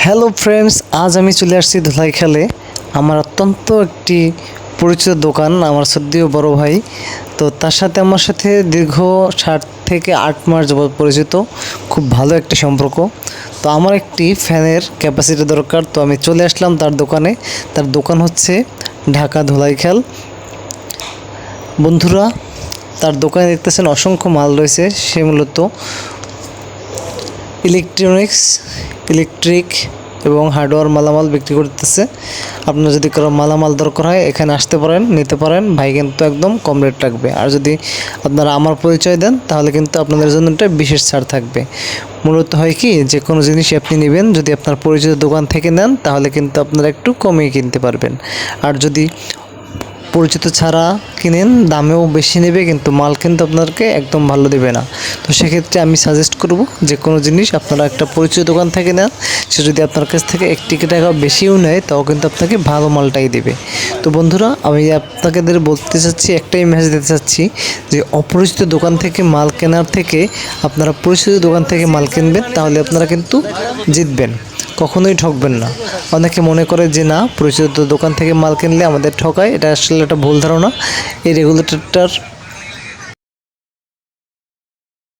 Hello friends, আজ আমি চলে আসছি ধুলাইখালে। আমার অত্যন্ত একটি পরিচিত দোকান, আমার সদ্যীয় বড় ভাই। তো তার সাথে আমার সাথে দীর্ঘ 7 থেকে 8 মাস যাবৎ পরিচিত, খুব ভালো একটি সম্পর্ক। তো আমার একটি ফ্যানের ক্যাপাসিটি দরকার, তো আমি চলে আসলাম তার দোকানে। তার দোকান হচ্ছে ঢাকা ধুলাইখাল। বন্ধুরা, তার দোকানে দেখতেছেন অসংখ্য মাল রয়েছে। সে মূলত ইলেকট্রিক এবং হার্ডওয়্যার মালামাল বিক্রি করতেছে। আপনার যদি কারো মালামাল দরকার হয় এখানে আসতে পারেন, নিতে পারেন। ভাই কিন্তু একদম কম রেট রাখবে। আর যদি আপনারা আমার পরিচয় দেন তাহলে কিন্তু আপনাদের জন্য একটা বিশেষ ছাড় থাকবে। মূলত হয় কি, যে কোনো জিনিসই আপনি নেবেন যদি আপনার পরিচিত দোকান থেকে নেন তাহলে কিন্তু আপনারা একটু কমিয়ে কিনতে পারবেন। আর যদি পরিচিত ছাড়া কিনেন দামেও বেশি নেবে, কিন্তু মাল কিন্তু আপনাদেরকে একদম ভালো দেবে না। তো সেক্ষেত্রে আমি সাজেস্ট করব যে কোনো জিনিস আপনারা একটা পরিচিত দোকান থেকে নেন। সে যদি আপনার কাছ থেকে 1 টাকা বেশিও নেয় তাও কিন্তু আপনাকে ভালো মালটাই দেবে। তো বন্ধুরা, আমি আপনাদের বলতে চাচ্ছি, একটাই মেসেজ দিতে চাচ্ছি যে অপরিচিত দোকান থেকে মাল কেনার থেকে আপনারা পরিচিত দোকান থেকে মাল কিনবেন, তাহলে আপনারা কিন্তু জিতবেন, কখনোই ঠকবেন না। অনেকে মনে করে যে না, পরিচিত দোকান থেকে মাল কিনলে আমাদের ঠকায়, এটা আসলে একটা ভুল ধারণা। এই রেগুলেটরটার